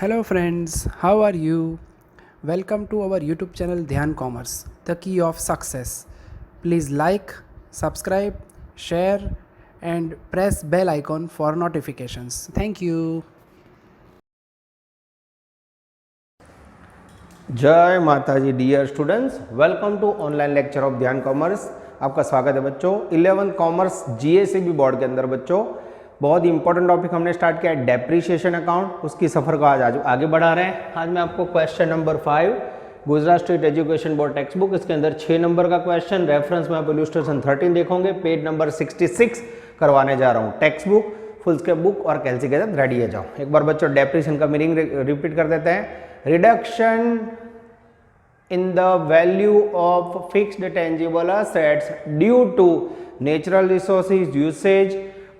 Hello friends, how are you? Welcome to our YouTube channel Dhyan Commerce, the key of success. Please like, subscribe, share and press bell icon for notifications. Thank you. जय माता जी dear students, welcome to online lecture of Dhyan commerce. आपका स्वागत है बच्चों। 11th commerce जीएसईबी board के अंदर बच्चों बहुत ही इंपॉर्टेंट टॉपिक हमने स्टार्ट किया है, डेप्रीशिएशन अकाउंट। उसकी सफर को आज आगे बढ़ा रहे हैं। आज मैं आपको question number 5 Gujarat state education board text book, इसके अंदर 6 नंबर का क्वेश्चन, रेफरेंस में आप इलस्ट्रेशन 13 देखोगे, पेज नंबर 66 करवाने जा रहा हूँ। Textbook, foolscap book और कैलसी के साथ रेडी है जाओ। एक बार बच्चों डेप्रीशिएशन का मीनिंग रिपीट कर देते हैं। Reduction in the value of fixed tangible assets due to natural resources usage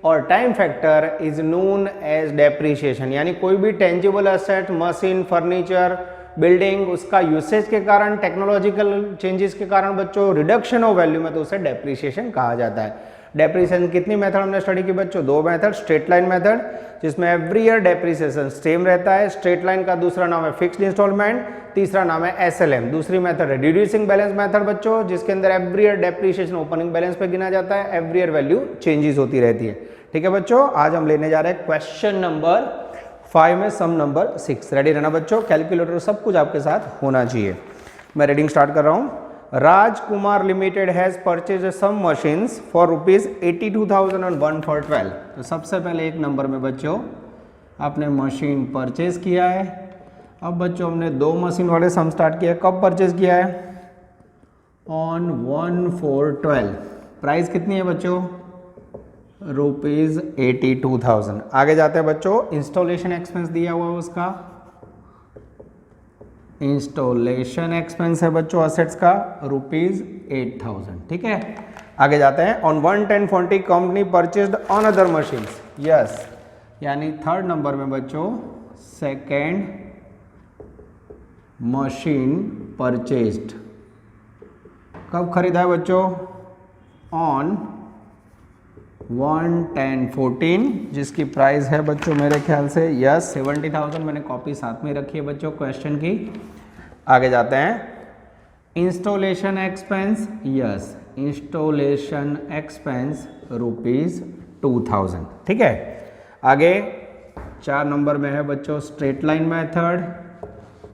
और time factor is known as depreciation। यानी कोई भी tangible asset, machine, furniture, building, उसका यूसेज के कारण, टेक्नोलॉजिकल चेंजेस के कारण बच्चों रिडक्शन ऑफ वैल्यू में तो उसे डेप्रीशिएशन कहा जाता है। डेप्रीशिएशन कितनी मेथड हमने स्टडी की बच्चों? 2 मेथड। स्ट्रेट लाइन मेथड जिसमें एवरी ईयर डेप्रीशिएशन सेम रहता है। स्ट्रेट लाइन का दूसरा नाम है फिक्स्ड इंस्टॉलमेंट, तीसरा नाम है एसएलएम। दूसरी मेथड है रिड्यूसिंग बैलेंस मेथड बच्चों, जिसके अंदर every year depreciation opening balance पे गिना जाता है, एवरी ईयर वैल्यू चेंजेस होती रहती है। ठीक है बच्चों, आज हम लेने जा रहे हैं क्वेश्चन नंबर 5 में सम नंबर 6। रेडी रहना बच्चों, कैलकुलेटर सब कुछ आपके साथ होना चाहिए। मैं रीडिंग स्टार्ट कर रहा हूँ। Rajkumar limited has purchase some machines for ₹82,112। तो सबसे पहले एक नंबर में बच्चों आपने मशीन परचेज किया है। अब बच्चों हमने 2 मशीन वाले सम स्टार्ट किया। कब परचेज किया है? ऑन 1/4/12। प्राइस कितनी है बच्चों? ₹82,000। आगे जाते हैं बच्चों, इंस्टॉलेशन एक्सपेंस दिया हुआ है उसका। इंस्टॉलेशन एक्सपेंस है बच्चों असेट्स का ₹8,000। ठीक है, आगे जाते हैं। On 1/10/40 company purchased on other machines. Yes, यानी थर्ड नंबर में बच्चों सेकेंड मशीन परचेज्ड कब खरीदा है बच्चों? ऑन 1/10/14, जिसकी प्राइस है बच्चों मेरे ख्याल से 70,000। मैंने कॉपी साथ में रखी है बच्चों क्वेश्चन की। आगे जाते हैं। Installation expense, yes installation expense ₹2,000। ठीक है, आगे 4 नंबर में है बच्चों स्ट्रेट लाइन मेथड,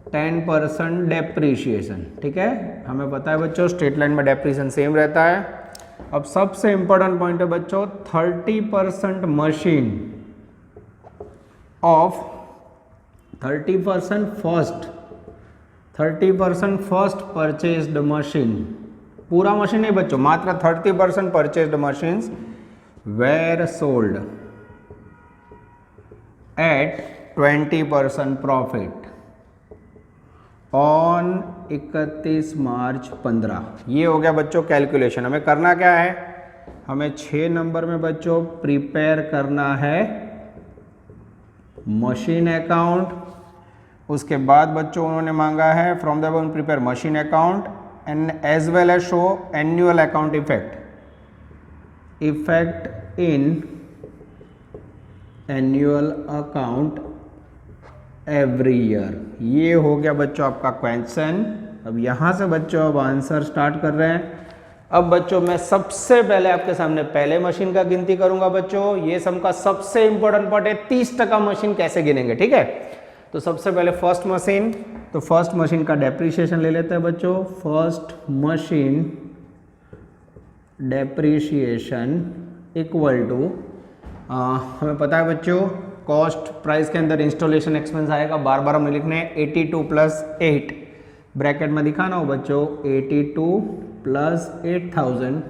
10% डेप्रीशिएशन। ठीक है, हमें पता है बच्चों स्ट्रेट लाइन में डेप्रीशिएशन सेम रहता है। अब सबसे इंपॉर्टेंट पॉइंट है बच्चों 30% machine of 30% first purchased machine. पूरा मशीन नहीं बच्चों, मात्र 30% purchased machines were sold at 20% profit on 31 March 15। ये हो गया बच्चों कैलकुलेशन। हमें करना क्या है? हमें 6 नंबर में बच्चों प्रिपेयर करना है मशीन अकाउंट। उसके बाद बच्चों उन्होंने मांगा है from the above prepare machine account and as well as show annual account effect in annual account every year. ये हो गया बच्चों आपका क्वेश्चन। अब यहाँ से बच्चों अब आंसर स्टार्ट कर रहे हैं। अब बच्चों मैं सबसे पहले आपके सामने पहले मशीन का गिनती करूंगा बच्चों। ये सम का सबसे इंपॉर्टेंट पार्ट है 30% मशीन कैसे गिनेंगे। ठीक है, तो सबसे पहले फर्स्ट मशीन, तो फर्स्ट मशीन का डेप्रीशिएशन ले लेते हैं बच्चों। First machine depreciation equal to हमें पता है बच्चों कॉस्ट प्राइस के अंदर इंस्टॉलेशन एक्सपेंस आएगा। बार बार हमें लिखने हैं 82 + 8 ब्रैकेट में दिखाना हो बच्चों 82 + 8,000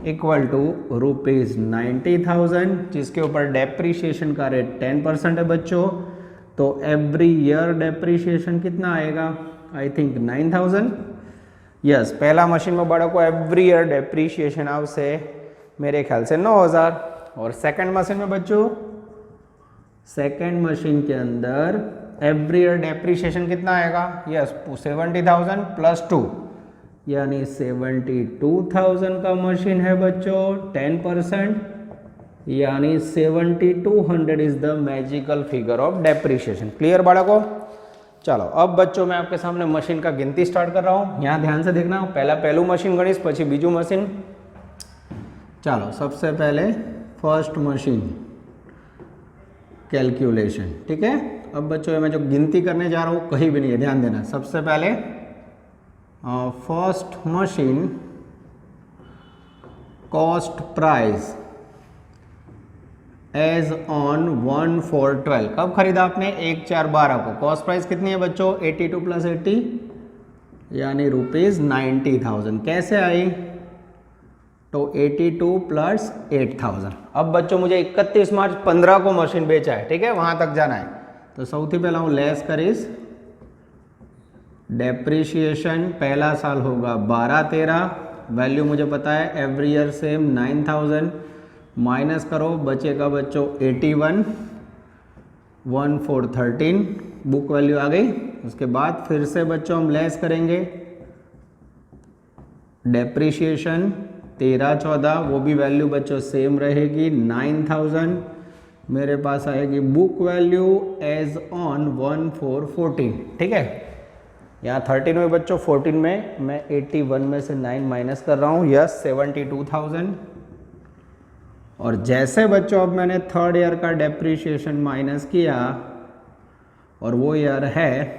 इक्वल टू ₹90,000, जिसके ऊपर डेप्रीशिएशन का रेट 10% है बच्चों। तो एवरी ईयर डेप्रीशिएशन कितना आएगा? I think 9,000। यस, पहला मशीन में बड़ा को एवरी ईयर डेप्रीशिएशन आवश्य मेरे ख्याल से 9,000। और सेकंड मशीन में बच्चों सेकंड मशीन के अंदर एवरी ईयर डेप्रीशिएशन कितना आएगा? यस 70,000 + 2 यानी 72,000 का मशीन है बच्चों 10%। यानी 7200 is the magical figure of depreciation. Clear बाळको? चलो अब बच्चों मैं आपके सामने मशीन का गिनती स्टार्ट कर रहा हूँ। यहाँ ध्यान से देखना, पहला पहलू मशीन गणीश पछी बीजू मशीन। चलो सबसे पहले फर्स्ट मशीन कैलकुलेशन, ठीक है। अब बच्चों मैं जो गिनती करने जा रहा हूँ कहीं भी नहीं है, ध्यान देना। सबसे पहले first machine cost price as on 1/4/12। कब खरीदा आपने? 1/4/12 को। कॉस्ट प्राइस कितनी है बच्चों? 82 + 80 यानी ₹90,000। कैसे आई? तो 82 + 8,000। अब बच्चों मुझे 31 मार्च 15 को मशीन बेचा है, ठीक है, वहां तक जाना है। तो सौथी पहला हूँ लेस करीश डेप्रिशिएशन। पहला साल होगा 12-13, वैल्यू मुझे पता है एवरी ईयर सेम 9,000। माइनस करो, बचेगा बच्चों 81, 1/4/13 बुक वैल्यू आ गई। उसके बाद फिर से बच्चों हम लेस करेंगे डेप्रिशिएशन 13-14, वो भी वैल्यू बच्चों सेम रहेगी 9,000। मेरे पास आएगी बुक वैल्यू एज ऑन 1/4/14, ठीक है। यहाँ 13 में बच्चों 14 में मैं 81 में से 9 माइनस कर रहा हूँ, यस 72,000। और जैसे बच्चों अब मैंने थर्ड ईयर का डेप्रिशिएशन माइनस किया और वो ईयर है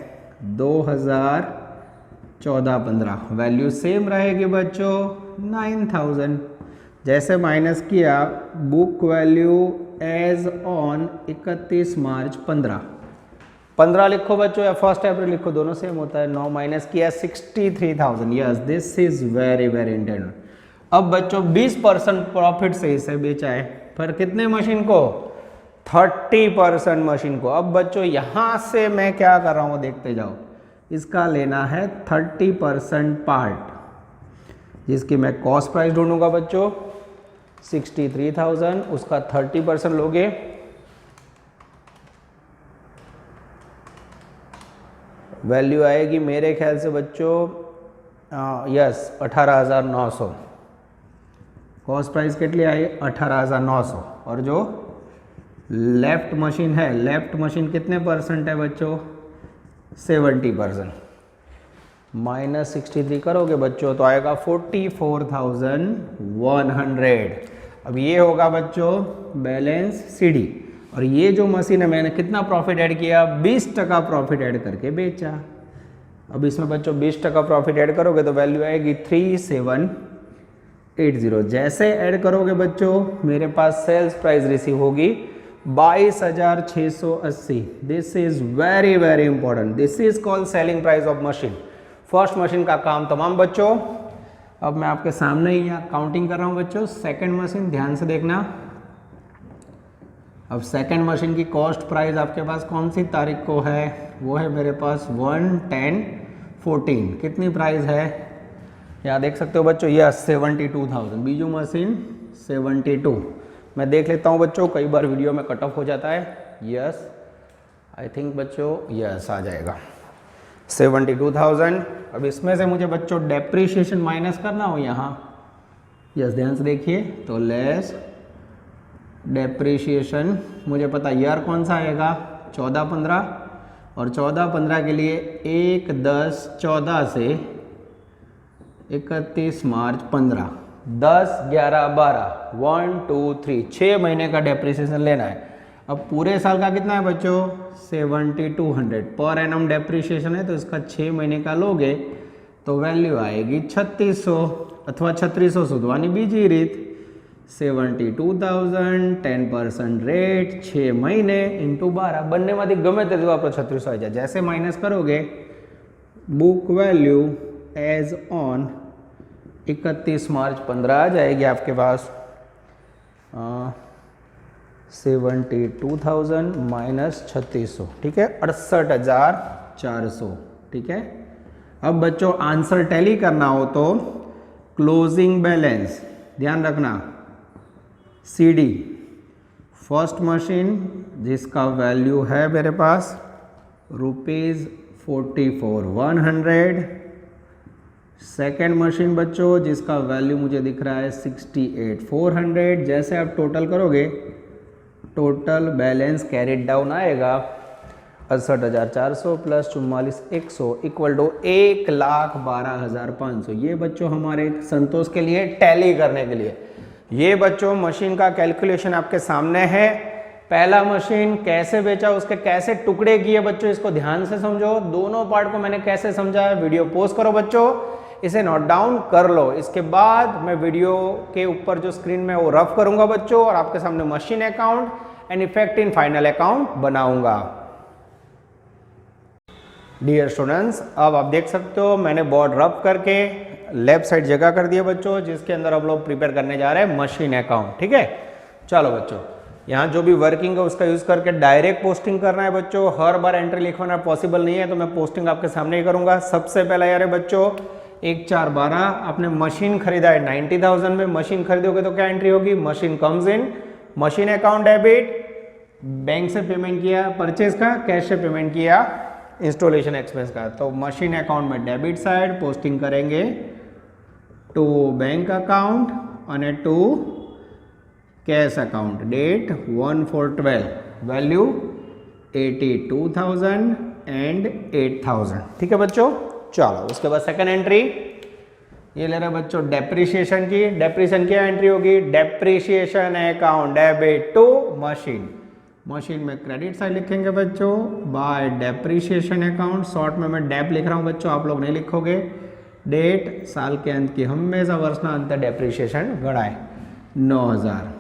2014-15, वैल्यू सेम रहेगी बच्चों 9,000। जैसे माइनस किया book value as on 31 March 15 लिखो बच्चों या 1 अप्रैल लिखो, दोनों सेम होता है। 9 माइनस किया 63,000, yes this is very very intent. अब बच्चों 20% प्रॉफिट से इसे बेचा है, पर कितने मशीन को? 30% मशीन को। अब बच्चों यहां से मैं क्या कर रहा हूं देखते जाओ। इसका लेना है 30% पार्ट, जिसकी मैं कॉस्ट प्राइस ढूंढूंगा बच्चों 63,000, उसका 30% लोगे वैल्यू आएगी मेरे ख्याल से बच्चों यस 18,900। कॉस्ट प्राइस कितनी आई? 18,900। और जो लेफ्ट मशीन है, लेफ्ट मशीन कितने परसेंट है बच्चों? 70%। माइनस 63 करोगे बच्चों तो आएगा 44,100। अब ये होगा बच्चों बैलेंस सीडी। और ये जो मशीन है मैंने कितना प्रॉफिट ऐड किया? 20% प्रॉफिट ऐड करके बेचा। अब इसमें बच्चों 20% प्रॉफिट ऐड करोगे तो वैल्यू आएगी 3780। जैसे ऐड करोगे बच्चों मेरे पास सेल्स प्राइस रिसीव होगी 22,680। This is very very important, this is called selling price of machine. First machine का काम तमाम बच्चों। अब मैं आपके सामने ही यहाँ काउंटिंग कर रहा हूँ बच्चों। सेकंड मशीन ध्यान से देखना। अब सेकंड मशीन की कॉस्ट प्राइस आपके पास कौन सी तारीख को है? वो है मेरे पास 1/10/14। कितनी प्राइस है यहाँ देख सकते हो बच्चों, यस 72,000। बीजू मशीन 72। मैं देख लेता हूँ बच्चों, कई बार वीडियो में कट ऑफ हो जाता है। यस आई थिंक बच्चों यस आ जाएगा 72,000। अब इसमें से मुझे बच्चों डेप्रिशिएशन माइनस करना हो यहाँ, यस ध्यान से देखिए। तो लेस डेप्रिशिएशन, मुझे पता ईयर कौन सा आएगा 14-15, और 14-15 के लिए 1/10/14 से 31 मार्च 15, 10-11-12 1 2 3 6 महीने का डेप्रिसिएशन लेना है। अब पूरे साल का कितना है बच्चों 7200 पर एनम डेप्रिसिएशन है, तो इसका 6 महीने का लोगे तो वैल्यू आएगी 3600 अथवा 3600 शोधवानी बीजी रीत 72,000 10% रेट 6 महीने इंटू 12 बनने में गमे ते जो आप 3600 आ जाए। जैसे माइनस करोगे book value as on 31 March 15 आ जाएगी आपके पास 72,000 माइनस 3600, ठीक है 68,400, ठीक है। अब बच्चों आंसर टैली करना हो तो क्लोजिंग बैलेंस ध्यान रखना, सीडी फर्स्ट मशीन जिसका वैल्यू है मेरे पास ₹44,100 सेकेंड मशीन बच्चों जिसका वैल्यू मुझे दिख रहा है 68,400। जैसे आप टोटल करोगे, टोटल बैलेंस कैरिड डाउन आएगा 68,400 प्लस 44,100 इक्वल टू 1,12,500। ये बच्चों हमारे संतोष के लिए टैली करने के लिए, ये बच्चों मशीन का कैलकुलेशन आपके सामने है। पहला मशीन कैसे बेचा, उसके कैसे टुकड़े किए बच्चों, इसको ध्यान से समझो। दोनों पार्ट को मैंने कैसे समझाया, वीडियो पॉज करो बच्चों, इसे नोट डाउन कर लो। इसके बाद मैं वीडियो के ऊपर जो स्क्रीन में वो रफ करूंगा बच्चों, और आपके सामने machine account and effect in final account बनाऊंगा। डियर स्टूडेंट्स, अब आप देख सकते हो मैंने बोर्ड रफ करके लेफ्ट साइड जगह कर दिया बच्चों, जिसके अंदर हम लोग प्रिपेयर करने जा रहे हैं मशीन अकाउंट। ठीक है, चलो बच्चों, यहाँ जो भी वर्किंग है उसका यूज करके डायरेक्ट पोस्टिंग करना है बच्चों। हर बार एंट्री लिखवाना पॉसिबल नहीं है, तो मैं पोस्टिंग आपके सामने ही करूंगा। सबसे पहला यार है बच्चों 1,4,12, आपने मशीन खरीदा है 90,000 में, मशीन खरीदोगे तो क्या एंट्री होगी, machine comes in, machine account debit, bank से पेमेंट किया परचेज का, कैश से पेमेंट किया इंस्टॉलेशन एक्सपेंस का, तो मशीन अकाउंट में डेबिट साइड पोस्टिंग करेंगे टू बैंक अकाउंट અને to cash account. Date 1/4/12, value 82,000 and 8,000। ठीक है बच्चों, चलो उसके बाद सेकंड एंट्री ये ले रहे बच्चों डेप्रिसिएशन की। डेप्रिसिएशन क्या एंट्री होगी, depreciation account debit to machine, machine में क्रेडिट साइड लिखेंगे बच्चों बाय डेप्रिसिएशन अकाउंट। शॉर्ट में मैं डेप लिख रहा हूँ बच्चों, आप लोग नहीं लिखोगे। डेट साल के अंत की हमेशा वर्षना अंत डेप्रिसिएशन गणाए 9,000।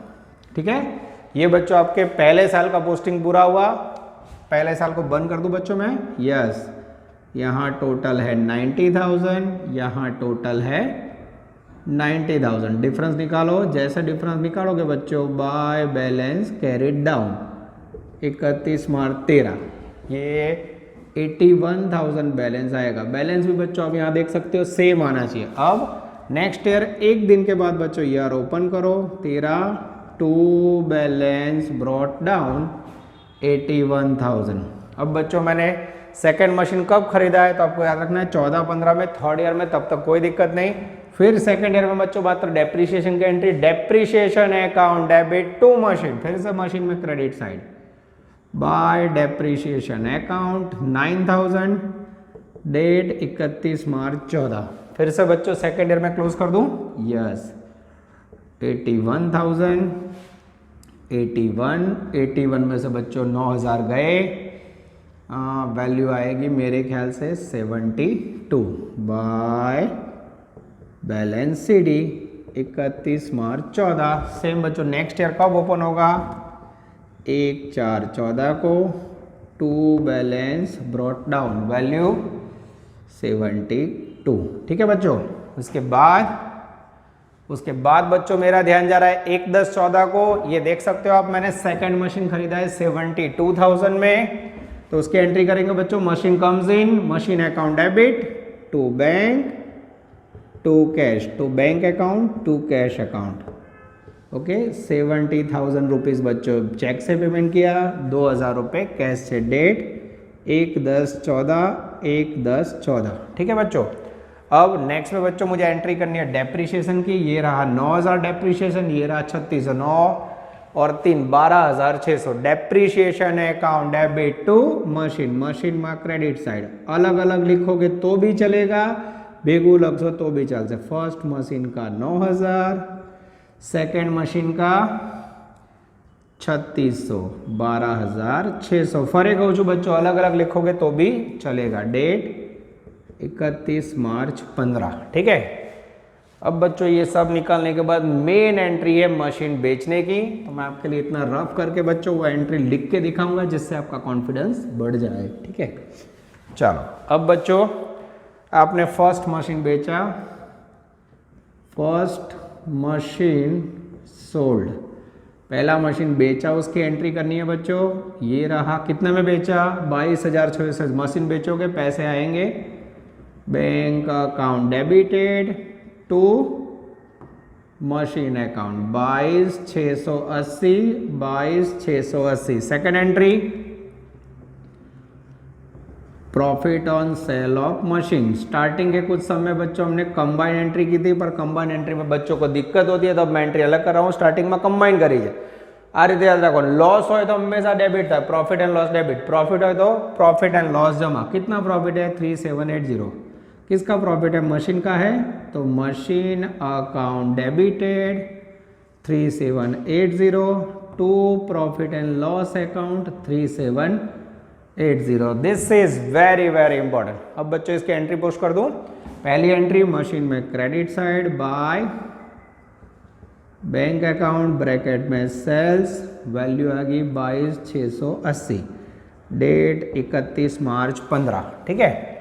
ठीक है, ये बच्चों आपके पहले साल का पोस्टिंग पूरा हुआ। पहले साल को बंद कर दूं बच्चों मैं, यस, यहाँ टोटल है 90,000, यहाँ टोटल है 90,000। डिफरेंस निकालो, जैसे डिफरेंस निकालोगे बच्चों bye balance carried down 31 March 13, ये 81,000 बैलेंस आएगा। बैलेंस भी बच्चों आप यहाँ देख सकते हो सेम आना चाहिए। अब नेक्स्ट ईयर एक दिन के बाद बच्चों ईयर ओपन करो, 13 टू बैलेंस ब्रॉट डाउन 81,000। अब बच्चों मैंने सेकेंड मशीन कब खरीदा है, तो आपको याद रखना है 14-15 में, थर्ड ईयर में, तब तक कोई दिक्कत नहीं। फिर सेकेंड ईयर में बच्चों बात करें डेप्रिसिएशन की entry, depreciation account debit to machine, फिर से मशीन में credit side by depreciation account 9,000, date 31 March 14। फिर से बच्चों सेकेंड ईयर में क्लोज कर दूं, यस, 81,000, 81 में से बच्चों 9,000 गए, वैल्यू आएगी मेरे ख्याल से 72 by balance C D 31 March 14। Same बच्चों नेक्स्ट ईयर कब ओपन होगा, 1/4/14 को, to balance brought down, value 72। ठीक है बच्चों, उसके बाद बच्चों मेरा ध्यान जा रहा है 1/10/14 को। ये देख सकते हो आप, मैंने सेकंड मशीन खरीदा है 72,000 में, तो उसकी एंट्री करेंगे बच्चों machine comes in, machine account debit to bank to cash, to bank account to cash account. Okay, 70,000 rupees बच्चों चेक से पेमेंट किया, 2,000 रुपये कैश से। डेट 1/10/14, 1/10/14। ठीक है बच्चों, अब नेक्स्ट में बच्चों मुझे एंट्री करनी है डेप्रिसिएशन की। ये रहा 9,000 डेप्रिसिएशन, ये रहा 36,9 और 3 12,600। Depreciation account debit to machine, machine में क्रेडिट साइड अलग अलग लिखोगे तो भी चलेगा, भेगू लखो तो भी चलते। फर्स्ट मशीन का 9,000, सेकेंड मशीन का 3600, 12,600। फर्क हो बच्चों, अलग अलग लिखोगे तो भी चलेगा। Date 31 March 15। ठीक है, अब बच्चों ये सब निकालने के बाद मेन एंट्री है मशीन बेचने की। तो मैं आपके लिए इतना रफ करके बच्चों वो एंट्री लिख के दिखाऊंगा, जिससे आपका कॉन्फिडेंस बढ़ जाए। ठीक है, चलो अब बच्चों आपने फर्स्ट मशीन बेचा, फर्स्ट मशीन सोल्ड, पहला मशीन बेचा, उसकी एंट्री करनी है बच्चों। ये रहा, कितने में बेचा, 22,600 मशीन बेचोगे, पैसे आएंगे bank account debited to machine account 22,680, 22,680। Second entry profit on sale of machine. Starting के कुछ समय बच्चों हमने कंबाइन एंट्री की थी, पर कंबाइन एंट्री में बच्चों को दिक्कत होती है, तो अब मैं एंट्री अलग कर रहा हूँ, स्टार्टिंग में कंबाइन करिए। आ रीते याद रखो, लॉस हो तो हमेशा डेबिट था, profit and loss debit, profit हो तो प्रॉफिट एंड लॉस जमा। कितना प्रॉफिट है? 3780। किसका प्रॉफिट है? मशीन का है, तो machine account debited 3780 to profit and loss account 3780। This is very very important. अब बच्चों इसकी एंट्री पोस्ट कर दूं। पहली एंट्री मशीन में credit side by bank account bracket में सेल्स, वैल्यू आ गई 22,680, डेट 31 मार्च 15। ठीक है।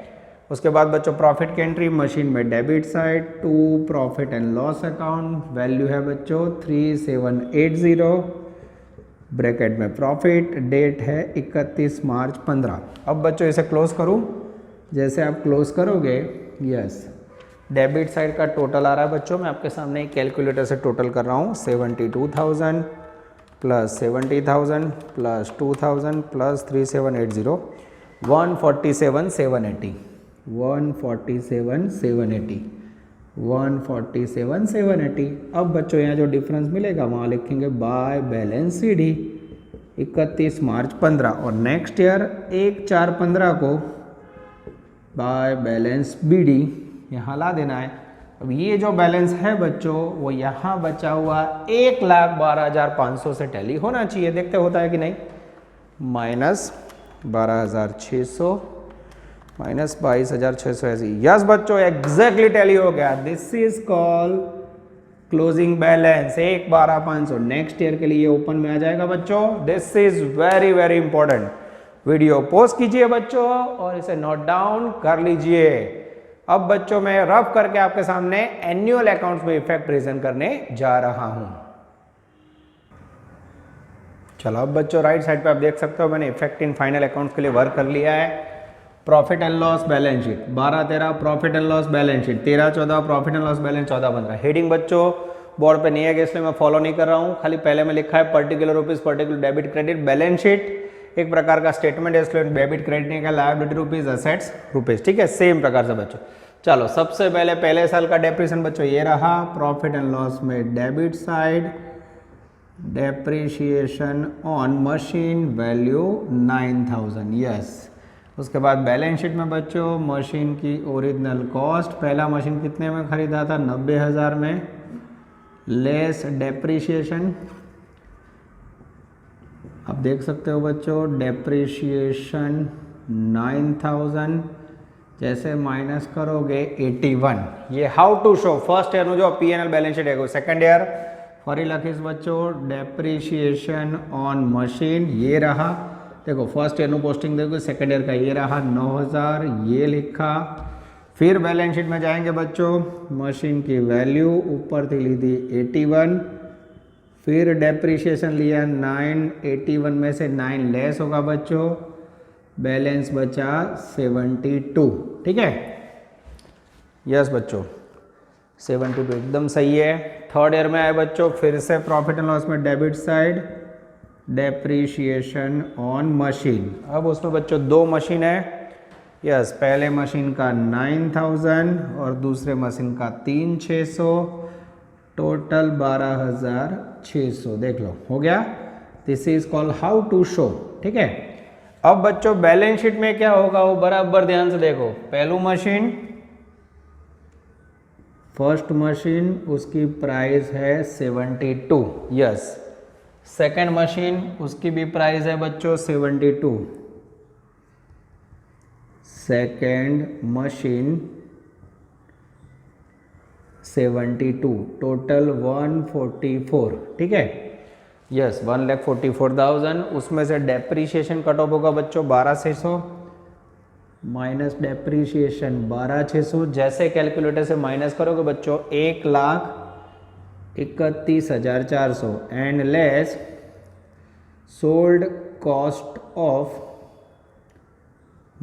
उसके बाद बच्चों प्रॉफिट की एंट्री मशीन में debit side to profit and loss account, value है बच्चों 3780, ब्रैकेट में प्रॉफिट, डेट है 31 मार्च 15। अब बच्चों इसे क्लोज करूं। जैसे आप क्लोज करोगे, यस, डेबिट साइड का टोटल आ रहा है बच्चों, मैं आपके सामने एक कैलकुलेटर से टोटल कर रहा हूँ। 72,000 प्लस 70,000 प्लस 2,000 प्लस 3780, 147,780, 147,780, 147,780। अब बच्चों यहाँ जो डिफरेंस मिलेगा वहाँ लिखेंगे by balance C D 31 March 15, और नेक्स्ट ईयर 1/4/15 को बाय बैलेंस बी डी यहाँ ला देना है। अब ये जो बैलेंस है बच्चों वो यहाँ बचा हुआ 1,12,500 से टैली होना चाहिए। देखते होता है कि नहीं। Minus 12,600 minus 22,680। यस बच्चों, एग्जैक्टली टैली हो गया। This is call closing balance 1,12,500। Next year के लिए ओपन में आ जाएगा बच्चों। This is very very important. Video pause कीजिए बच्चों और इसे नोट डाउन कर लीजिए। अब बच्चों मैं रफ करके आपके सामने एनुअल अकाउंट्स में इफेक्ट प्रेजेंट करने जा रहा हूं। चलो अब बच्चों राइट साइड पे आप देख सकते हो मैंने इफेक्ट इन फाइनल अकाउंट्स के लिए वर्क कर लिया है। Profit and loss balance sheet 12-13 profit and loss balance sheet, 13-14 profit and loss balance, 14-15। Heading बच्चों बोर्ड पे नहीं है इसलिए मैं फॉलो नहीं कर रहा हूं, खाली पहले में लिखा है particular rupees particular debit credit. Balance sheet एक प्रकार का स्टेटमेंट है, इसलिए डेबिट क्रेडिट नहीं का, लायबिलिटी रुपीज असेट्स रुपीज। ठीक है, सेम प्रकार से बच्चों। चलो सबसे पहले साल का डेप्रिसिएशन बच्चों ये रहा। प्रॉफिट एंड लॉस में debit side depreciation on machine value 9,000। Yes. उसके बाद बैलेंस शीट में बच्चों मशीन की ओरिजिनल कॉस्ट, पहला मशीन कितने में खरीदा था? 90,000 में, लेस डेप्रिसिएशन। आप देख सकते हो बच्चों डेप्रिसिएशन 9,000, जैसे माइनस करोगे 81। ये how to show first year में जो P&L बैलेंस शीट है, सेकंड ईयर फॉरी लखीस बच्चों डेप्रिसिएशन ऑन मशीन ये रहा। देखो फर्स्ट ईयर नो पोस्टिंग देखो, सेकंड ईयर का ये रहा 9,000, ये लिखा। फिर बैलेंस शीट में जाएंगे बच्चों, मशीन की वैल्यू ऊपर थी ली थी 81, फिर डेप्रिसिएशन लिया 9, 81 में से 9 लेस होगा बच्चों, बैलेंस बचा 72। ठीक है, यस बच्चों 72 एकदम सही है। थर्ड ईयर में आए बच्चों, फिर से प्रॉफिट एंड लॉस में debit side depreciation on machine. अब उसमें बच्चों दो मशीन है। यस, पहले मशीन का 9,000 और दूसरे मशीन का 3,600, टोटल 12,600। देख लो हो गया। This is called how to show. ठीक है, अब बच्चों बैलेंस शीट में क्या होगा वो बराबर ध्यान से देखो। पहलू मशीन, फर्स्ट मशीन उसकी प्राइस है 72। यस, सेकेंड मशीन उसकी भी प्राइस है बच्चों 72। Second machine 72, total 144। ठीक है, यस 1,44,000। उसमें से डेप्रीशिएशन कट ऑफ होगा बच्चों 12,600 माइनस डेप्रीशिएशन 12,600। जैसे कैलकुलेटर से माइनस करोगे बच्चों 1,31,400 and less sold cost of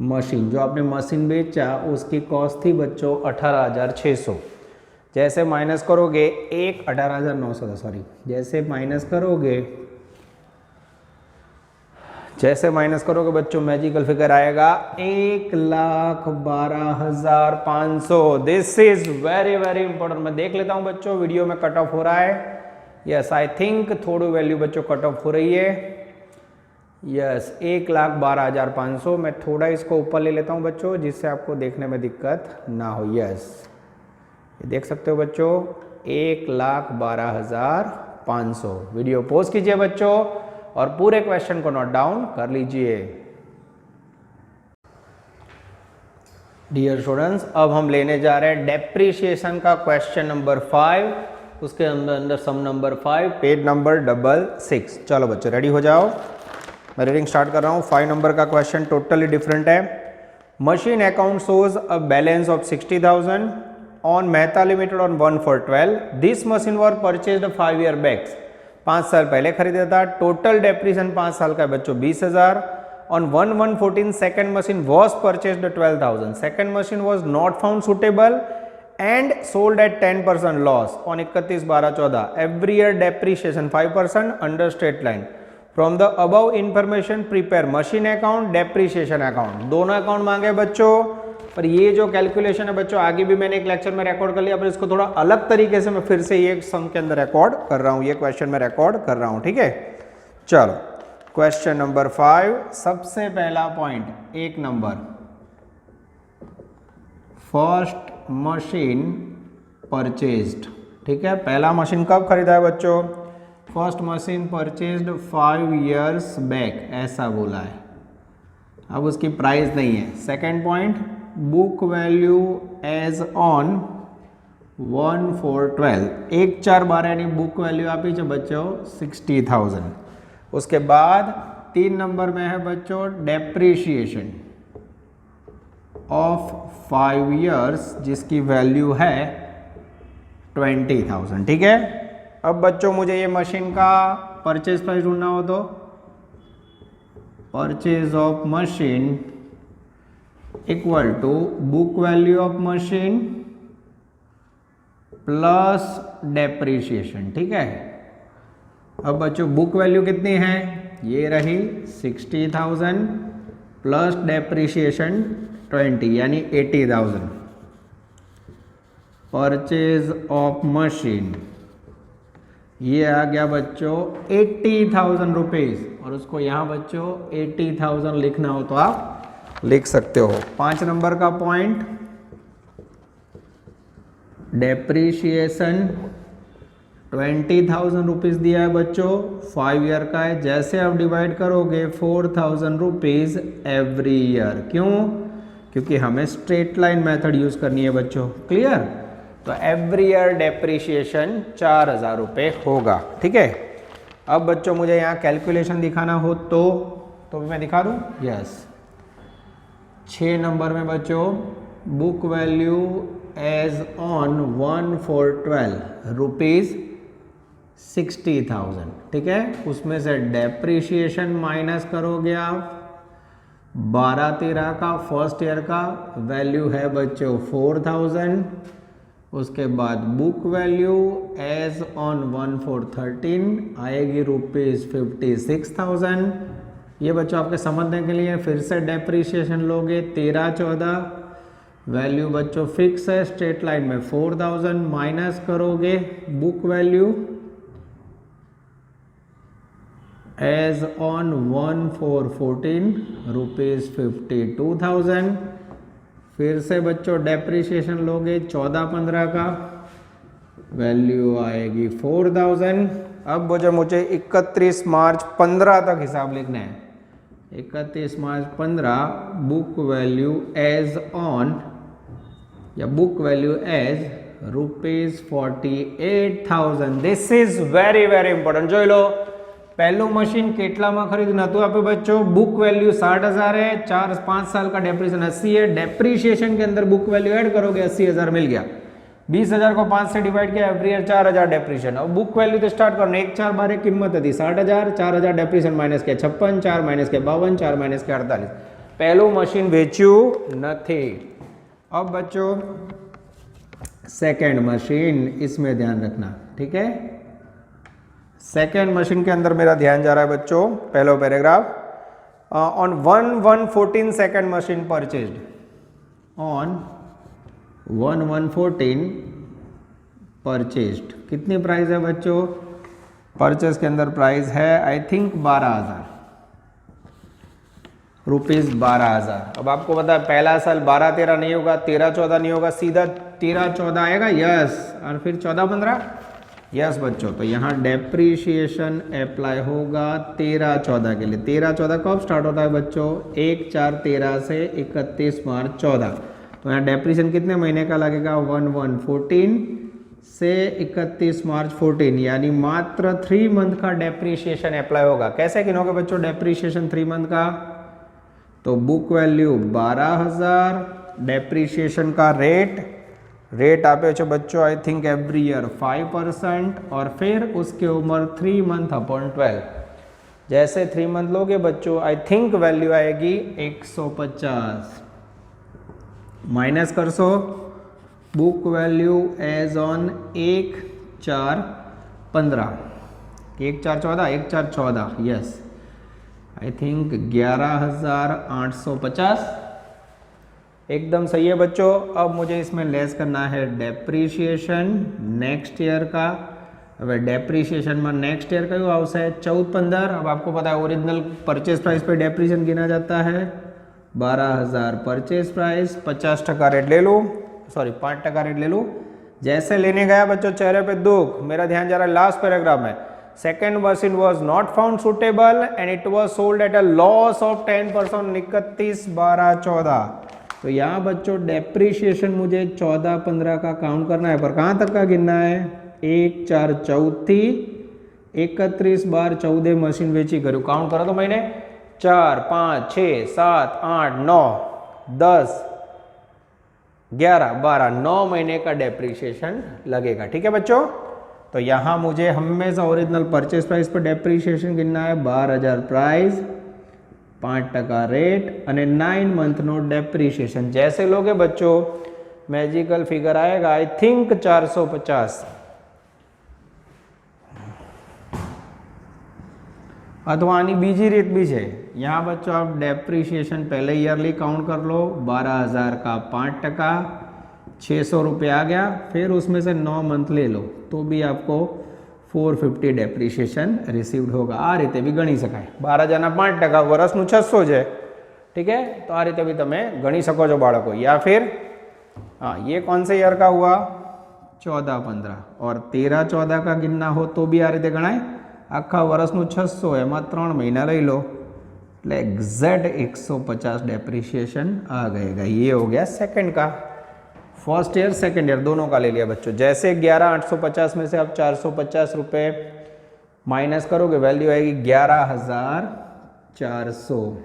machine, जो आपने मशीन बेचा उसकी कॉस्ट थी बच्चों 18,600। जैसे माइनस करोगे 18,900 सॉरी, जैसे माइनस करोगे जैसे माइनस करोगे बच्चों मैजिकल फिगर आएगा 1,12,500। This is very very important. मैं देख लेता हूं बच्चों वीडियो में कट ऑफ हो रहा है। यस आई थिंक थोड़ी वैल्यू बच्चों कट ऑफ हो रही है। यस 1,12,500। मैं थोड़ा इसको ऊपर ले लेता हूं बच्चों जिससे आपको देखने में दिक्कत ना हो। यस ये देख सकते हो बच्चों 1,12,500। वीडियो पॉज कीजिए बच्चों और पूरे क्वेश्चन को नोट डाउन कर लीजिए। डियर स्टूडेंट्स अब हम लेने जा रहे हैं डेप्रीशिएशन का क्वेश्चन नंबर 5, उसके अंदर सम नंबर 5 पेज नंबर 66। चलो बच्चों रेडी हो जाओ, मैं रीडिंग स्टार्ट कर रहा हूँ। 5 नंबर का क्वेश्चन टोटली डिफरेंट है। Machine account shows a balance of 60,000 on Mehta limited on 1/4/12। This machine war purchased 5 year back. 5 साल पहले खरीदा था। टोटल डेप्रीशिएशन 5 साल का है बच्चों 20,000। On 1/1/14 second machine was purchased 12,000। Second machine was not found suitable and sold at 10% loss on 31/12/14। Every year depreciation 5% under straight line. From the above information prepare machine account depreciation account. दोनों account मांगे बच्चों, पर ये जो calculation है बच्चों आगे भी मैंने एक लेक्चर में रिकॉर्ड कर लिया, पर इसको थोड़ा अलग तरीके से मैं फिर से ये सम के अंदर रिकॉर्ड कर रहा हूँ, ये क्वेश्चन में रिकॉर्ड कर रहा हूँ। ठीक है चलो क्वेश्चन नंबर 5 सबसे पहला point 1 number. First machine purchased. ठीक है पहला मशीन कब खरीदा है बच्चों? First machine purchased 5 years back ऐसा बोला है। अब उसकी प्राइस नहीं है। Second point book value as on 1/4/12। 1/4/12 यानी बुक वैल्यू आप ही बच्चों 60,000। उसके बाद 3 नंबर में है बच्चों डेप्रीशिएशन ऑफ 5 years जिसकी वैल्यू है 20,000। ठीक है अब बच्चों मुझे ये मशीन का परचेज प्राइस ढूंढना हो तो purchase of machine equal to book value of machine plus depreciation. ठीक है अब बच्चों बुक वैल्यू कितनी है? ये रही 60,000 प्लस डेप्रीशिएशन 20 यानी 80,000। परचेज ऑफ मशीन ये आ गया बच्चों 80,000 रुपीज, और उसको यहाँ बच्चों 80,000 लिखना हो तो आप लिख सकते हो। 5 नंबर का पॉइंट डेप्रीशिएशन 20,000 रुपीज दिया है बच्चों, 5 ईयर का है। जैसे आप डिवाइड करोगे 4,000 रुपीज एवरी ईयर। क्यों? क्योंकि हमें स्ट्रेट लाइन मेथड यूज करनी है बच्चों। क्लियर? तो एवरी ईयर डेप्रीशिएशन 4,000 रुपये होगा। ठीक है अब बच्चों मुझे यहाँ कैलकुलेशन दिखाना हो तो मैं दिखा दूँ। यस 6 नंबर में बच्चों book value as on 1/4/12 rupees 60,000। ठीक है उसमें से डेप्रीशिएशन माइनस करोगे आप 12/13 का फर्स्ट ईयर का वैल्यू है बच्चों 4,000। उसके बाद बुक वैल्यू एज ऑन 1/4/13 आएगी रुपीज 56,000। ये बच्चों आपके समझने के लिए फिर से डेप्रीशिएशन लोगे 13/14 वैल्यू बच्चों फिक्स है स्ट्रेट लाइन में 4,000 माइनस करोगे book value as on 1/4/14 rupees 52,000। फिर से बच्चों डेप्रीशिएशन लोगे 14/15 का वैल्यू आएगी 4,000। अब मुझे 31 मार्च 15 तक हिसाब लिखना है। 31 March 15 book value as on या book value as rupees 48,000। This is very very important. જોઈ લો पहलू मशीन કેટલામાં ખરીદ્યું નતું આપે बच्चों बुक वैल्यू 60,000 है। 5 साल का डेप्रीशिएशन 80 है। डेप्रीशिएशन के अंदर बुक वैल्यू ऐड करोगे 80,000 मिल गया। 20,000 को 5 से डिवाइड किया एवरी ईयर 4,000 डेप्रीशिएशन। अब बुक वैल्यू तो स्टार्ट करना 1/4/12 कीमत थी 60,000 4,000 डेप्रीशिएशन माइनस किया 56 4 माइनस के 52 4 माइनस के 48। पहलू मशीन वेच्यू नहीं। अब बच्चों सेकेंड मशीन इसमें ध्यान रखना। ठीक है सेकेंड मशीन के अंदर मेरा ध्यान जा रहा है बच्चों पहला paragraph on 1/114 second machine purchased, on 1/114 purchased. कितनी प्राइस है बच्चों? परचेज के अंदर प्राइस है आई थिंक 12,000 रुपीज़, 12,000। अब आपको पता है पहला साल 12-13 नहीं होगा, 13-14 नहीं होगा, सीधा 13-14 आएगा, यस, और फिर 14-15, यस बच्चों। तो यहाँ डेप्रीशिएशन अप्लाई होगा 13-14 के लिए। 13-14 कब स्टार्ट होता है बच्चों? 1/4/13 से 31 मार्च 14। तो यहाँ डेप्रीशिएशन कितने महीने का लगेगा? 1/1/14 से 31 मार्च 14, यानी मात्र 3 मंथ का डेप्रीशिएशन अप्लाई होगा। कैसे गिनोगे बच्चों डेप्रीशिएशन 3 मंथ का? तो बुक वैल्यू 12,000, डेप्रीशिएशन का रेट आप बच्चों आई थिंक एवरी ईयर 5%, और फिर उसके उम्र 3 मंथ अपॉन 12। जैसे 3 मंथ लोगे बच्चों आई थिंक वैल्यू आएगी 150, माइनस कर so book value as on 1/4/15, 1/4/14, 1/4/14, yes, I think 11,850, एकदम सही है बच्चों। अब मुझे इसमें लेस करना है डेप्रीशिएशन नेक्स्ट ईयर का। अब डेप्रीशिएशन में नेक्स्ट ईयर का आवश्य 14-15। अब आपको पता है ओरिजिनल परचेज प्राइस पे डेप्रीशिएशन गिना जाता है 12,000 परचेज प्राइस, 50% रेट ले लो, सॉरी 5% रेट ले लो। जैसे लेने गया बच्चों चेहरे पे दुख, मेरा ध्यान जा रहा है लास्ट पैराग्राफ में, second machine was not found suitable and it was sold at a loss of 10% 31/12/14। तो यहाँ बच्चों डेप्रीशिएशन मुझे 14-15 का काउंट करना है, पर कहाँ तक का गिनना है? 1/4/14, 31/12/14 मशीन बेची करूँ, काउंट करो तो महीने 4, 5, 6, 7, 8, 9, 10, 11, 12, 9 महीने का डेप्रीशिएशन लगेगा। ठीक है बच्चों, तो यहाँ मुझे हमेशा ओरिजिनल परचेज प्राइस पर डेप्रीशिएशन गिनना है 12,000 प्राइस, 5% रेट और 9 मंथ नो डेप्रीशिएशन। जैसे लोगे बच्चों मैजिकल फिगर आएगा आई थिंक 450, अथवा आनी बीजी रीत भी है। यहाँ बच्चों आप डेप्रीशिएशन पहले ईयरली काउंट कर लो, 12,000 का 5%, 600 रुपये आ गया, फिर उसमें से 9 मंथ ले लो तो भी आपको 450 डेप्रीशिएशन रिसीव्ड होगा। आ रीते भी गणी शकाय, 12,000 5%, વર્ષનું 600 है। ठीक है, तो आ रीते भी તમે गणी सको છો बाळको। या फिर हाँ, ये कौन से ईयर का हुआ? 14-15, और 13-14 का गिनना हो तो भी आ रीते गणाय। आखा વર્ષનું 600 एम 3 महीना लई लो, એટલે एग्जैक्ट 150 डेप्रीशिएशन आ गएगा। ये हो गया सेकंड का। फर्स्ट ईयर सेकंड ईयर दोनों का ले लिया बच्चों। जैसे 11,850 में से आप 450 रुपये माइनस करोगे, वैल्यू आएगी 11,400।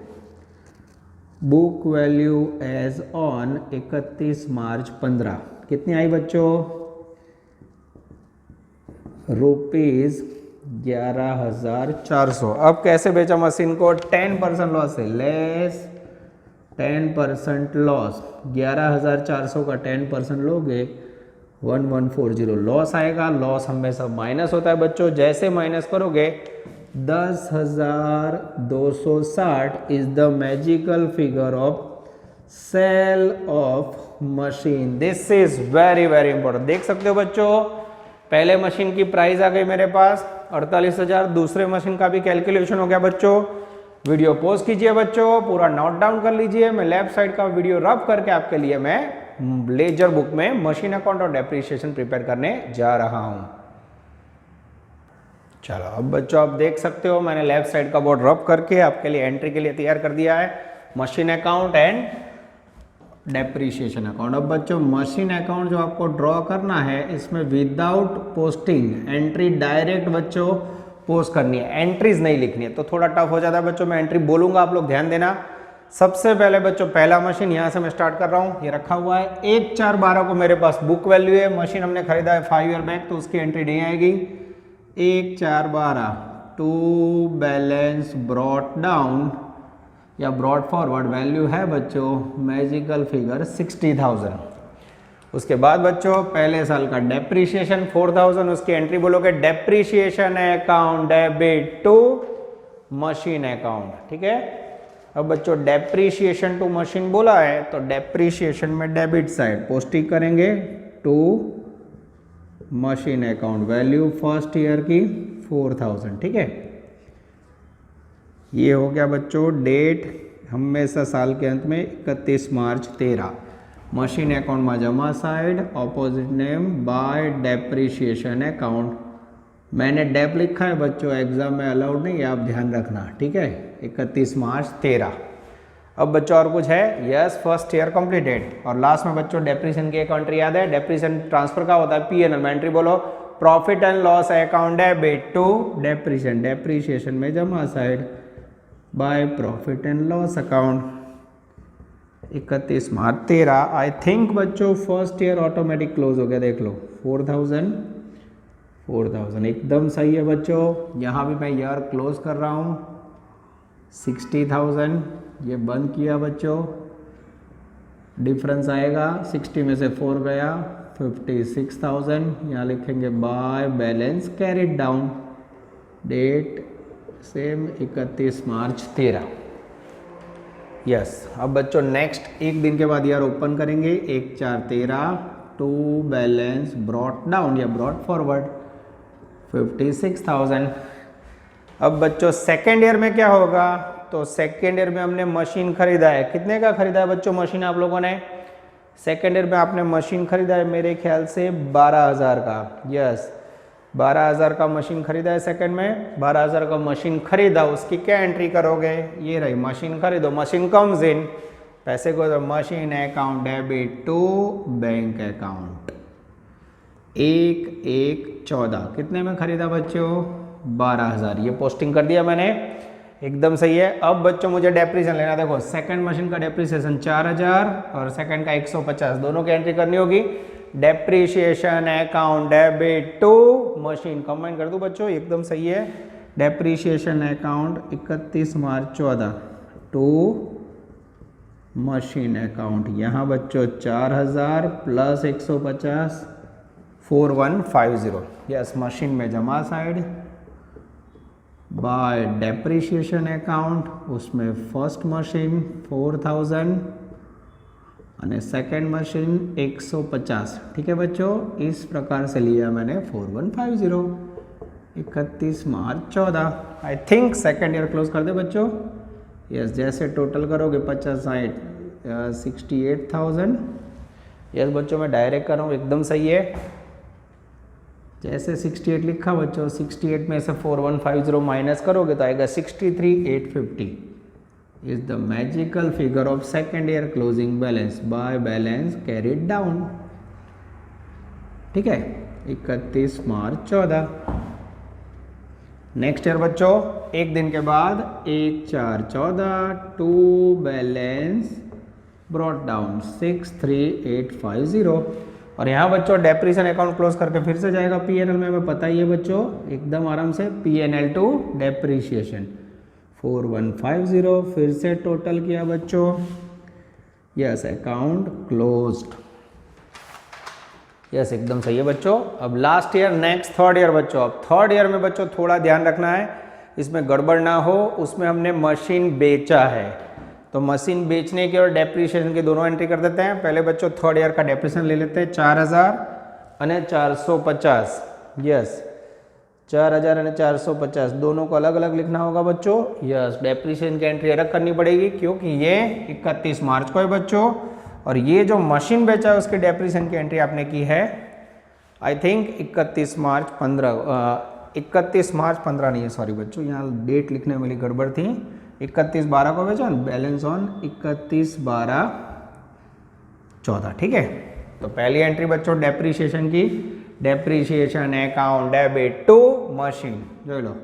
Book value as on 31 March 15 कितनी आई बच्चों? ₹11,400। अब कैसे बेचा मशीन को? 10% लॉस है, लेस 10% लॉस। 11,400 का 10% लोगे 1140 लॉस आएगा। लॉस हमेशा माइनस होता है बच्चों। जैसे माइनस करोगे 10,260 is the magical figure of sale of machine. This is very very important. देख सकते हो बच्चों, पहले मशीन की प्राइस आ गई मेरे पास 48,000। दूसरे मशीन का भी कैलकुलेशन हो गया बच्चों। वीडियो पॉज कीजिए बच्चों, पूरा नोट डाउन कर लीजिए। मैं लेफ्ट साइड का वीडियो रब करके आपके लिए मैं लेजर बुक में मशीन अकाउंट और डेप्रीशिएशन प्रिपेयर करने जा रहा हूं। चलो अब बच्चों आप देख सकते हो, मैंने लेफ्ट साइड का बोर्ड रब करके आपके लिए एंट्री के लिए तैयार कर दिया है, machine account and depreciation account. अब बच्चों मशीन अकाउंट जो आपको ड्रॉ करना है, इसमें विदाउट पोस्टिंग एंट्री डायरेक्ट बच्चों पोस्ट करनी है, एंट्रीज नहीं लिखनी है। तो थोड़ा टफ हो जाता है बच्चों, मैं एंट्री बोलूंगा, आप लोग ध्यान देना। सबसे पहले बच्चों पहला मशीन यहाँ से मैं स्टार्ट कर रहा हूँ, ये रखा हुआ है 1/4/12 को मेरे पास बुक वैल्यू है। मशीन हमने खरीदा है 5 ईयर बैक, तो उसकी एंट्री नहीं आएगी। 1/4/12 टू बैलेंस ब्रॉट डाउन या ब्रॉड फॉरवर्ड वैल्यू है बच्चों मैजिकल फिगर 60,000। उसके बाद बच्चों पहले साल का डेप्रीशिएशन 4,000, उसकी एंट्री बोलोगे depreciation account debit to machine account. ठीक है, अब बच्चों डेप्रीशिएशन टू मशीन बोला है तो डेप्रीशिएशन में डेबिट साइड पोस्टिंग करेंगे to machine account, value first year की 4000, ठीक है। ये हो गया बच्चों डेट, हमेशा साल के अंत में 31 मार्च 13। मशीन अकाउंट में जमा side, opposite name by depreciation account. मैंने डेप लिखा है बच्चों, एग्जाम में अलाउड नहीं है, आप ध्यान रखना, ठीक है। 31 मार्च 13। अब बच्चों और कुछ है? Yes, first year completed. और लास्ट में बच्चों डेप्रीशिएशन की एक एंट्री याद है, डेप्रीशिएशन ट्रांसफर का होता है पीएनएल में। एंट्री बोलो, profit and loss account debit to depreciation, depreciation में जमा side by profit and loss account 31 March 13। I think बच्चों फर्स्ट ईयर ऑटोमेटिक क्लोज हो गया, देख लो 4000 एकदम सही है बच्चों। यहाँ भी मैं ईयर क्लोज कर रहा हूँ, 60,000 ये बंद किया बच्चों, डिफरेंस आएगा 60 में से 4 गया 56,000। यहाँ लिखेंगे by balance carried down, date same 31 March 13। Yes, अब बच्चों नेक्स्ट एक दिन के बाद यार ओपन करेंगे, 1/4/13 टू बैलेंस ब्रॉट डाउन या ब्रॉट फॉरवर्ड 56,000। अब बच्चों सेकेंड ईयर में क्या होगा? तो सेकेंड ईयर में हमने मशीन खरीदा है, कितने का खरीदा है बच्चों मशीन आप लोगों ने? सेकेंड ईयर में आपने मशीन खरीदा है मेरे ख्याल से 12,000 का। यस, 12,000 का मशीन खरीदा है सेकंड में। 12,000 का मशीन खरीदा, उसकी क्या एंट्री करोगे? ये रही मशीन खरीदो, मशीन कम्स इन, पैसे को तो machine account debit to bank account 1/1/14। कितने में खरीदा बच्चों? 12,000, ये पोस्टिंग कर दिया मैंने, एकदम सही है। अब बच्चों मुझे डेप्रीशिएशन लेना, देखो सेकंड मशीन का डेप्रीशिएशन 4,000 और सेकंड का 150, दोनों की एंट्री करनी होगी। Depreciation account debit to machine, combine कर दूं बच्चों, एकदम सही है। Depreciation account 31 March 14 to machine account, यहाँ बच्चों 4,000 प्लस 150 4150। यस, मशीन में जमा साइड बाय डेप्रीशिएशन अकाउंट, उसमें फर्स्ट मशीन 4000 और सेकेंड मशीन 150, ठीक है बच्चों। इस प्रकार से लिया मैंने 4150, 31 March 14। I think second year close कर दे बच्चों। यस, जैसे टोटल करोगे 50 60 68,000। यस बच्चों, मैं डायरेक्ट कर रहा हूँ, एकदम सही है। जैसे 68 लिखा बच्चों, 68 में से 4150 माइनस करोगे तो आएगा 63,850 is the magical figure of second year closing balance bye balance carried down, ठीक है, 31 मार्च 14। नेक्स्ट ईयर बच्चों एक दिन के बाद 1/4/14 टू बैलेंस ब्रॉट डाउन 63,850। और यहाँ बच्चों डेप्रीशिएशन अकाउंट क्लोज करके फिर से जाएगा पीएनएल में, हमें पता ही है बच्चों, एकदम आराम से पीएनएल टू डेप्रीशिएशन 4150। फिर से टोटल किया बच्चों, यस अकाउंट क्लोज्ड। यस, एकदम सही है बच्चों। अब last year next third year बच्चों। अब थर्ड ईयर में बच्चों थोड़ा ध्यान रखना है, इसमें गड़बड़ ना हो। उसमें हमने मशीन बेचा है, तो मशीन बेचने की और डेप्रीशिएशन की दोनों एंट्री कर देते हैं। पहले बच्चों थर्ड ईयर का डेप्रीशिएशन ले लेते हैं, 4,000 और 450। यस, 4,000 और 450 दोनों को अलग अलग लिखना होगा बच्चों। यस, डेप्रीशिएशन की एंट्री अलग करनी पड़ेगी क्योंकि ये 31 मार्च को है बच्चों, और ये जो मशीन बेचा है उसके डेप्रीशिएशन की एंट्री आपने की है आई थिंक 31 मार्च 15 नहीं है, सॉरी बच्चों, यहाँ डेट लिखने में मेरी गड़बड़ थी। 31/12 को बेचा, बैलेंस ऑन 31/12/14, ठीक है। तो पहली एंट्री बच्चों डेप्रीशिएशन की, depreciation account debit to machine, जो लो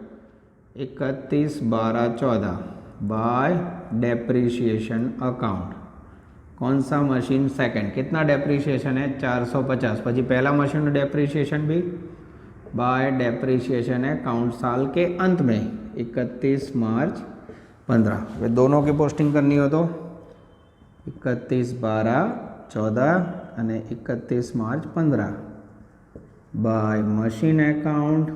31/12/14 बाय डेप्रीशिएशन अकाउंट। कौन सा मशीन? सेकंड। कितना डेप्रीशिएशन है? 450। પછી पहला मशीन डेप्रीशिएशन भी बाय डेप्रीशिएशन अकाउंट साल के अंत में 31 मार्च 15। वे दोनों की पोस्टिंग करनी हो तो 31/12/14 અને 31 March 15 by machine account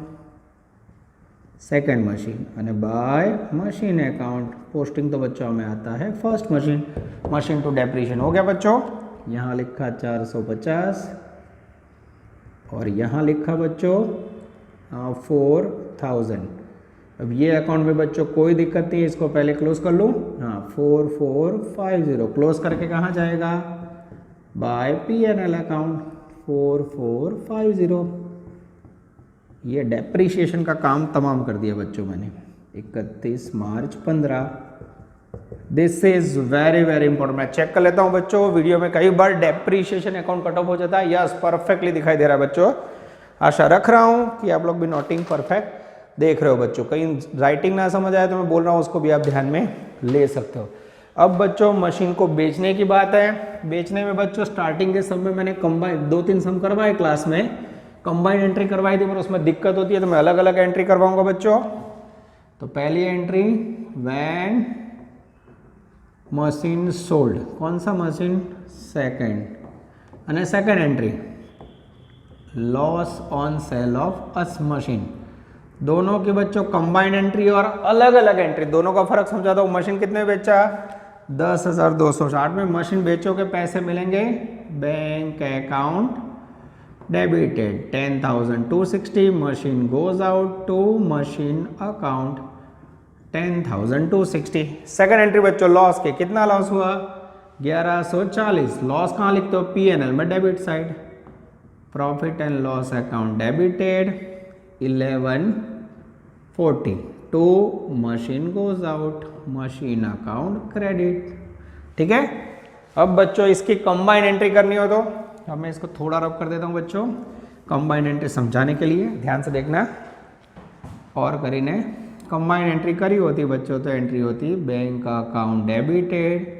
second machine અને બાય मशीन अकाउंट पोस्टिंग तो बच्चों हमें आता है first machine. Machine to depreciation हो गया बच्चों। यहाँ लिखा 450 और यहाँ लिखा बच्चों 4000। अब ये अकाउंट में बच्चों कोई दिक्कत नहीं है, इसको पहले क्लोज कर लूँ। हाँ 4450 क्लोज करके कहाँ जाएगा? By P&L account 4450। ये डेप्रीशिएशन का काम तमाम कर दिया बच्चों मैंने। 31 March 15। This is very very important. मैं चेक कर लेता हूँ बच्चों, वीडियो में कई बार डेप्रीशिएशन अकाउंट कट ऑफ हो जाता है। यस, परफेक्टली दिखाई दे रहा है बच्चों। आशा रख रहा हूँ कि आप लोग भी नोटिंग परफेक्ट देख रहे हो बच्चों। कहीं राइटिंग ना समझ आए तो मैं बोल रहा हूँ, उसको भी आप ध्यान में ले सकते हो। अब बच्चों मशीन को बेचने की बात है। बेचने में बच्चों स्टार्टिंग के समय मैंने कंबाइन 2-3 सम करवाए क्लास में, कंबाइन एंट्री करवाई थी, पर उसमें दिक्कत होती है तो मैं अलग अलग एंट्री करवाऊंगा बच्चों। तो पहली एंट्री व्हेन मशीन सोल्ड, कौन सा मशीन? सेकंड। અને second entry loss on sale of us machine. दोनों की बच्चों कंबाइंड एंट्री और अलग अलग एंट्री, दोनों का फर्क समझाता हूँ। मशीन कितने बेचा? 10,260 में मशीन बेचो के पैसे मिलेंगे bank account debited 10,260। Machine goes out to machine account 10,260। Second entry बच्चों लॉस के, कितना लॉस हुआ? 1140। लॉस कहाँ लिखते हो? P&L में debit side. Profit and loss account debited 1140 to machine goes out machine account credit. ठीक है। अब बच्चों इसकी कंबाइन एंट्री करनी हो तो अब मैं इसको थोड़ा रब कर देता हूँ बच्चों, कंबाइन एंट्री समझाने के लिए। ध्यान से देखना। और करीने कंबाइन एंट्री करी होती बच्चों तो एंट्री होती bank account debited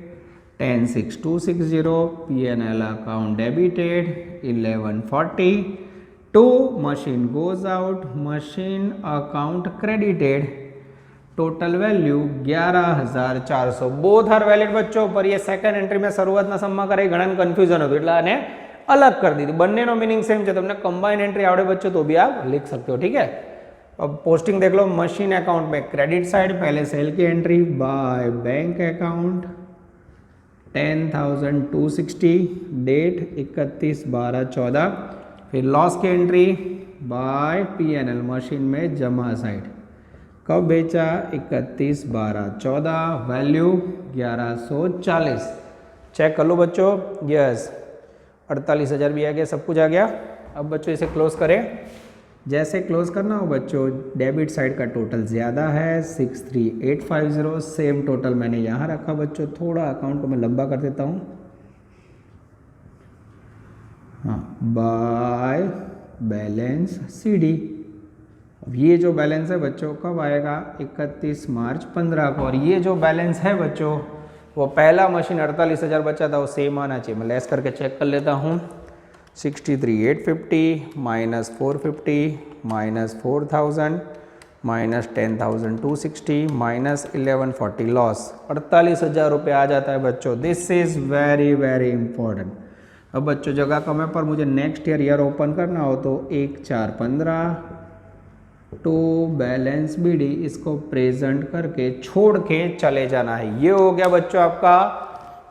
10,6260, P&L account debited 1140 to machine goes out machine account credited total value 11,400। Both are valid बच्चों। पर ये सेकंड एंट्री में શરૂઆતના સમમાં કરે ઘણા કન્ફ્યુઝન હતું એટલે આને अलग कर दी थी। બંનેનો मीनिंग सेम છે। તમને कंबाइन एंट्री आवड़े बच्चों तो भी आप लिख सकते हो। ठीक है। अब पोस्टिंग देख लो। मशीन अकाउंट में क्रेडिट साइड पहले सेल की entry by bank account 10,260 date 31/12/14। फिर लॉस की एंट्री बाय P&L मशीन में जमा साइड कब बेचा? 31/12/14। वैल्यू 1140। चेक कर लो बच्चों। यस 48,000 भी आ गया, सब कुछ आ गया। अब बच्चों इसे क्लोज करें। जैसे क्लोज करना हो बच्चों, डेबिट साइड का टोटल ज़्यादा है 63,850। सेम टोटल मैंने यहाँ रखा बच्चों। थोड़ा अकाउंट को मैं लंबा कर देता हूँ। हाँ बाय बैलेंस CD। अब ये जो बैलेंस है बच्चों कब आएगा? 31 मार्च 15 को। और ये जो बैलेंस है बच्चों वो पहला मशीन 48,000 बचा था वो सेम आना चाहिए। मैं लेस करके चेक कर लेता हूँ। 63,850 minus 450 minus 4,000 minus 10,260 minus 1140 loss 48,000 रुपये आ जाता है बच्चों। This is very very important. अब बच्चों जगह कम है पर मुझे नेक्स्ट ईयर ओपन करना हो तो 1/4/15 टू बैलेंस BD इसको प्रेजेंट करके छोड़ के चले जाना है। ये हो गया बच्चों आपका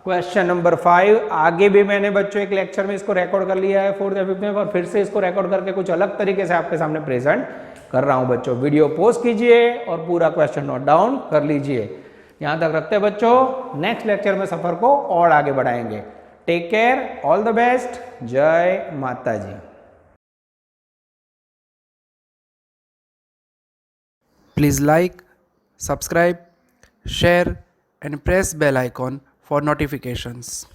क्वेश्चन नंबर 5। आगे भी मैंने बच्चों एक लेक्चर में इसको रिकॉर्ड कर लिया है 4th या 5th में, और फिर से इसको रिकॉर्ड करके कुछ अलग तरीके से आपके सामने प्रेजेंट कर रहा हूं बच्चों। वीडियो पॉज कीजिए और पूरा क्वेश्चन नोट डाउन कर लीजिए। यहां तक रखते हैं बच्चों। नेक्स्ट लेक्चर में सफर को और आगे बढ़ाएंगे। Take care, all the best. जय माता जी। Please like, subscribe, share and press bell icon for notifications.